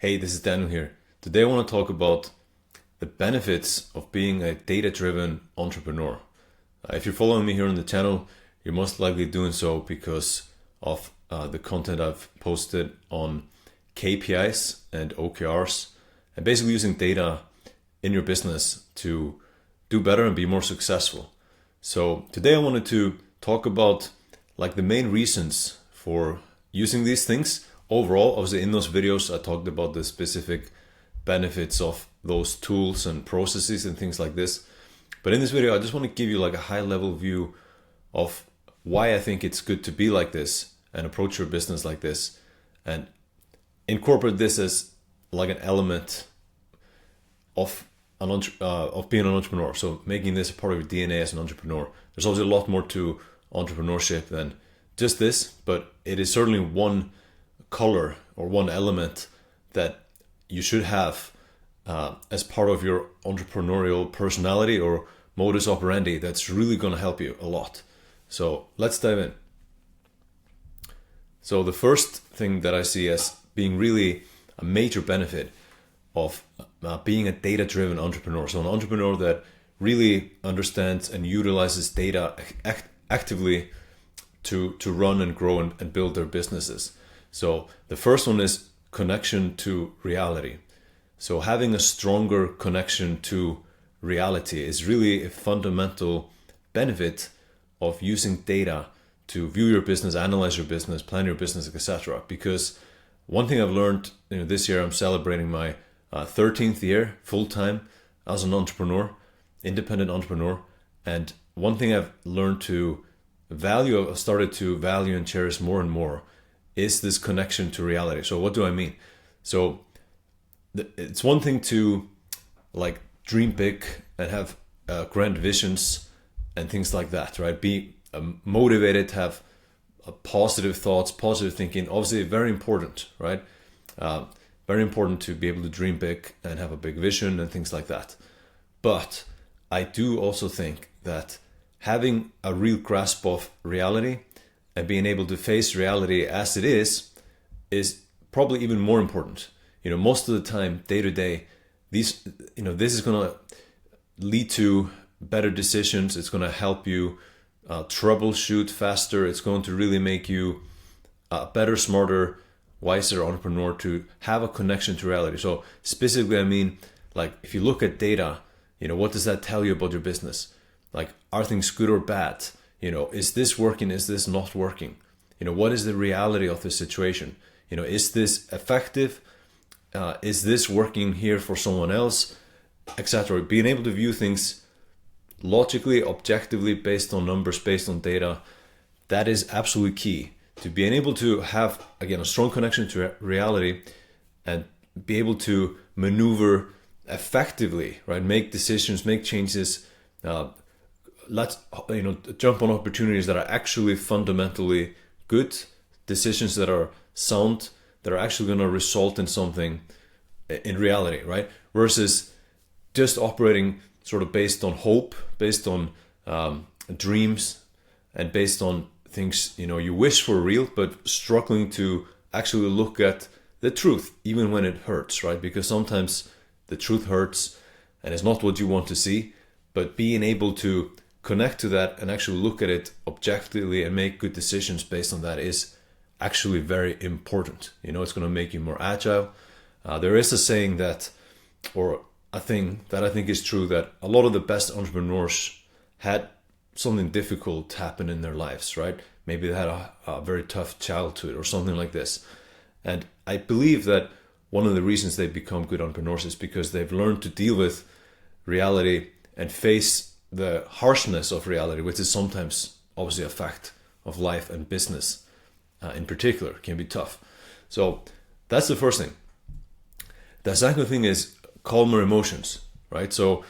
Hey, this is Daniel here. Today I want to talk about the benefits of being a data-driven entrepreneur. If you're following me here on the channel, you're most likely doing so because of the content I've posted on KPIs and OKRs, and basically using data in your business to do better and be more successful. So today I wanted to talk about like the main reasons for using these things. Overall, obviously in those videos I talked about the specific benefits of those tools and processes and things like this. But in this video I just want to give you like a high level view of why I think it's good to be like this and approach your business like this and incorporate this as like an element of being an entrepreneur. So making this a part of your DNA as an entrepreneur. There's obviously a lot more to entrepreneurship than just this, but it is certainly one color or one element that you should have as part of your entrepreneurial personality or modus operandi that's really going to help you a lot. So let's dive in. So the first thing that I see as being really a major benefit of being a data-driven entrepreneur. So an entrepreneur that really understands and utilizes data actively to run and grow and build their businesses. So the first one is connection to reality. So having a stronger connection to reality is really a fundamental benefit of using data to view your business, analyze your business, plan your business, etc. Because one thing I've learned, this year I'm celebrating my 13th year full-time as an entrepreneur, independent entrepreneur. And one thing I've learned to value, I've started to value and cherish more and more is this connection to reality. So what do I mean? So it's one thing to like dream big and have grand visions and things like that, right? Be motivated, have positive thoughts, positive thinking. Obviously very important, right? Very important to be able to dream big and have a big vision and things like that. But I do also think that having a real grasp of reality and being able to face reality as it is probably even more important. Most of the time, day to day, this is going to lead to better decisions. It's going to help you troubleshoot faster. It's going to really make you a better, smarter, wiser entrepreneur to have a connection to reality. So specifically, I mean, like if you look at data, what does that tell you about your business? Like, are things good or bad? Is this working? Is this not working? What is the reality of the situation? Is this effective? Is this working here for someone else? Etc. Being able to view things logically, objectively, based on numbers, based on data, that is absolutely key to being able to have, again, a strong connection to reality and be able to maneuver effectively, right? Make decisions, make changes, jump on opportunities that are actually fundamentally good, decisions that are sound, that are actually going to result in something in reality, right? Versus just operating sort of based on hope, based on dreams, and based on things you wish were real, but struggling to actually look at the truth, even when it hurts, right? Because sometimes the truth hurts and it's not what you want to see, but being able to connect to that and actually look at it objectively and make good decisions based on that is actually very important. It's going to make you more agile. There is a saying that, or a thing that I think is true, that a lot of the best entrepreneurs had something difficult happen in their lives, right? Maybe they had a very tough childhood or something like this. And I believe that one of the reasons they become good entrepreneurs is because they've learned to deal with reality and face the harshness of reality, which is sometimes obviously a fact of life and business in particular, can be tough. So that's the first thing. The second thing is calmer emotions, right? So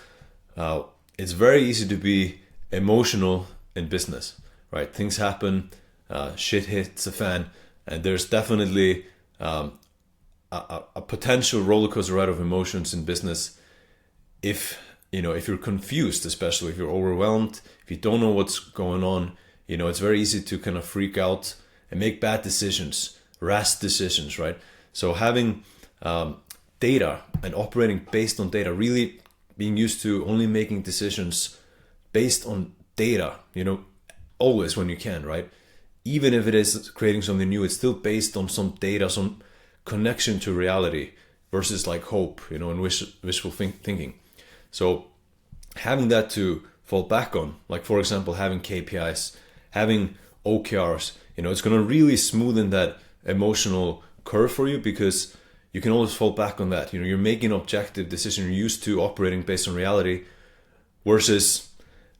it's very easy to be emotional in business, right? Things happen, shit hits the fan, and there's definitely a potential roller coaster ride of emotions in business if you're confused, especially if you're overwhelmed, if you don't know what's going on. It's very easy to kind of freak out and make bad decisions, rash decisions, right? So having data and operating based on data, really being used to only making decisions based on data, always when you can, right? Even if it is creating something new, it's still based on some data, some connection to reality versus like hope, and wishful thinking. So having that to fall back on, like for example, having KPIs, having OKRs, it's going to really smoothen that emotional curve for you, because you can always fall back on that. You're making an objective decision. You're used to operating based on reality versus,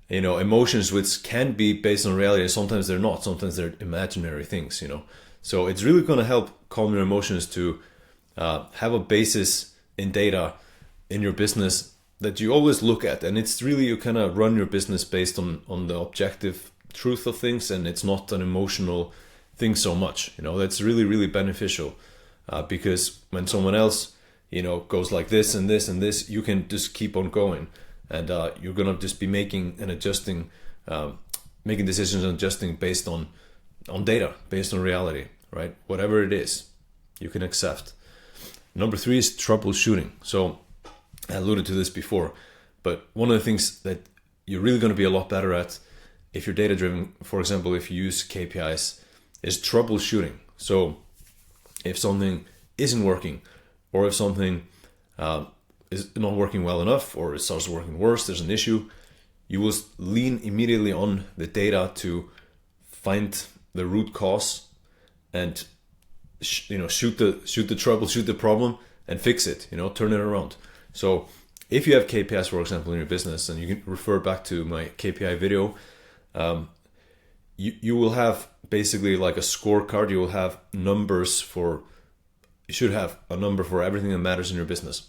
emotions, which can be based on reality. Sometimes they're not. Sometimes they're imaginary things, So it's really going to help calm your emotions to have a basis in data in your business that you always look at. And it's really, you kind of run your business based on the objective truth of things, and it's not an emotional thing so much. That's really, really beneficial. Because when someone else, goes like this and this and this, you can just keep on going, and you're gonna just be making and adjusting, making decisions and adjusting based on data, based on reality, right? Whatever it is, you can accept. Number 3 is troubleshooting. So I alluded to this before, but one of the things that you're really going to be a lot better at if you're data driven, for example, if you use KPIs, is troubleshooting. So if something isn't working, or if something is not working well enough, or it starts working worse, there's an issue, you will lean immediately on the data to find the root cause and shoot the trouble, shoot the problem, and fix it. Turn it around. So if you have KPIs, for example, in your business, and you can refer back to my KPI video, you will have basically like a scorecard. You will have numbers you should have a number for everything that matters in your business.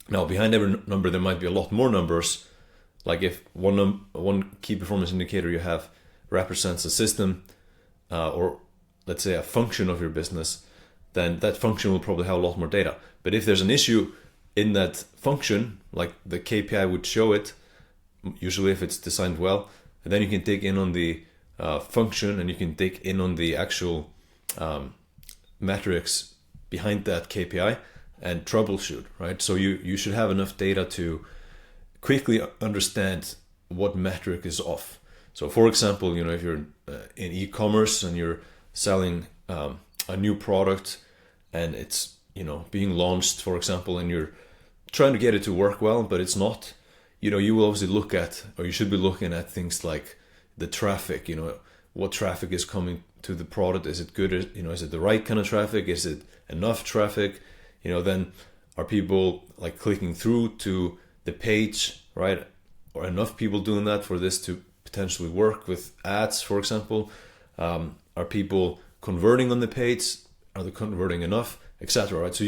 Now, behind every number, there might be a lot more numbers. Like if one key performance indicator you have represents a system, or let's say a function of your business, then that function will probably have a lot more data. But if there's an issue in that function, like the KPI would show it, usually if it's designed well, and then you can dig in on the function, and you can dig in on the actual metrics behind that KPI and troubleshoot, right? So you should have enough data to quickly understand what metric is off. So for example, if you're in e-commerce and you're selling a new product, and it's being launched, for example, and you're trying to get it to work well, but it's not, you will obviously look at, or you should be looking at things like the traffic, what traffic is coming to the product. Is it good? Is it the right kind of traffic? Is it enough traffic? Then are people like clicking through to the page, right? Or enough people doing that for this to potentially work with ads, for example? Are people converting on the page? Are they converting enough, etc., right? So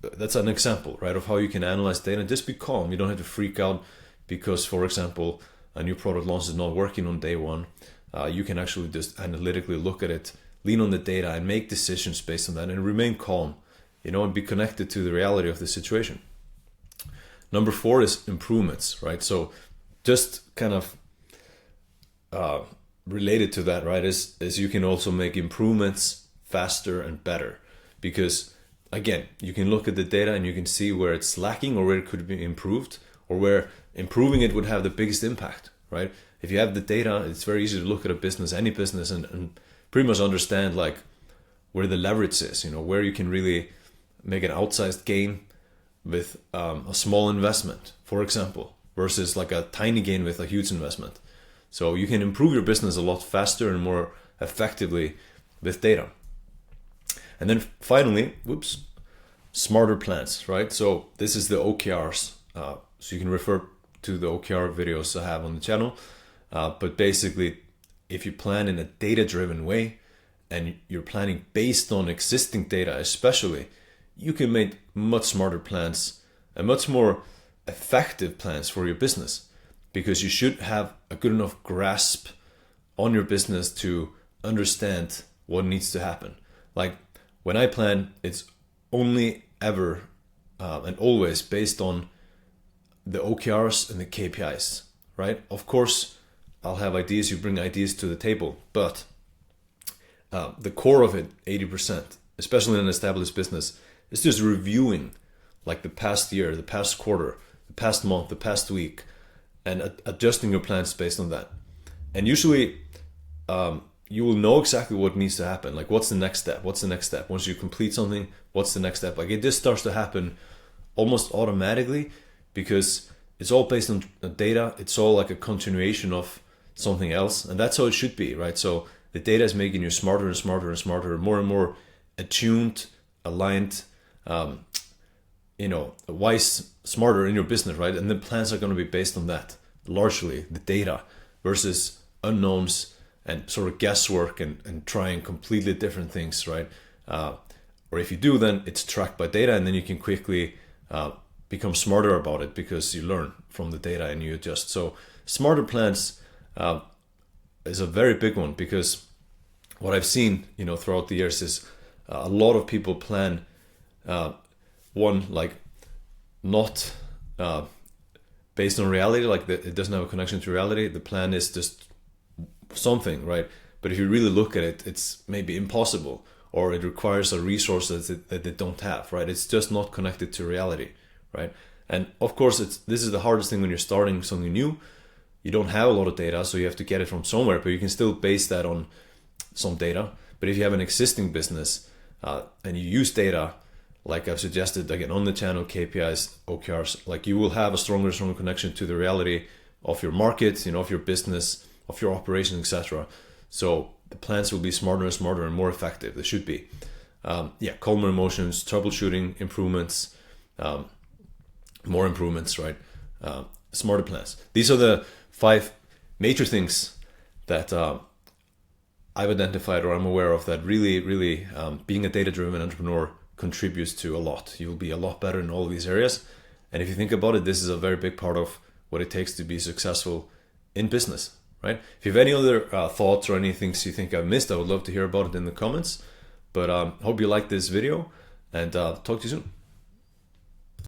that's an example, right, of how you can analyze data. Just be calm. You don't have to freak out because, for example, a new product launch is not working on day one. You can actually just analytically look at it, lean on the data, and make decisions based on that, and remain calm, and be connected to the reality of the situation. Number 4 is improvements, right? So just kind of related to that, right, is you can also make improvements faster and better, because again, you can look at the data and you can see where it's lacking or where it could be improved, or where improving it would have the biggest impact, right? If you have the data, it's very easy to look at a business, any business, and pretty much understand like where the leverage is, where you can really make an outsized gain with a small investment, for example, versus like a tiny gain with a huge investment. So you can improve your business a lot faster and more effectively with data. And then finally, smarter plans, right? So this is the OKRs. So you can refer to the OKR videos I have on the channel. But basically, if you plan in a data-driven way, and you're planning based on existing data especially, you can make much smarter plans and much more effective plans for your business, because you should have a good enough grasp on your business to understand what needs to happen. Like when I plan, it's only ever and always based on the OKRs and the KPIs, right? Of course, I'll have ideas, you bring ideas to the table, but the core of it, 80%, especially in an established business, It's just reviewing like the past year, the past quarter, the past month, the past week, and adjusting your plans based on that. And usually you will know exactly what needs to happen. Like, what's the next step? What's the next step? Once you complete something, what's the next step? Like, it just starts to happen almost automatically because it's all based on data. It's all like a continuation of something else. And that's how it should be, right? So the data is making you smarter and smarter and smarter, more and more attuned, aligned, wise, smarter in your business, right? And the plans are going to be based on that, largely the data versus unknowns and sort of guesswork and trying completely different things, right? Or if you do, then it's tracked by data, and then you can quickly become smarter about it because you learn from the data and you adjust. So smarter plans is a very big one, because what I've seen, throughout the years is a lot of people plan not based on reality, like it doesn't have a connection to reality. The plan is just something, right? But if you really look at it, it's maybe impossible, or it requires a resource that they don't have, right? It's just not connected to reality, right? And of course, this is the hardest thing when you're starting something new. You don't have a lot of data, so you have to get it from somewhere, but you can still base that on some data. But if you have an existing business and you use data, like I've suggested again on the channel, KPIs, OKRs, like you will have a stronger connection to the reality of your market, of your business, of your operation, etc. So the plans will be smarter and smarter and more effective. They should be. Calmer emotions, troubleshooting, improvements, more improvements, right? Smarter plans. These are the 5 major things that I've identified or I'm aware of that really, really being a data-driven entrepreneur contributes to a lot. You'll be a lot better in all of these areas. And if you think about it, this is a very big part of what it takes to be successful in business, right? If you have any other thoughts or any things you think I've missed, I would love to hear about it in the comments. But hope you liked this video, and talk to you soon.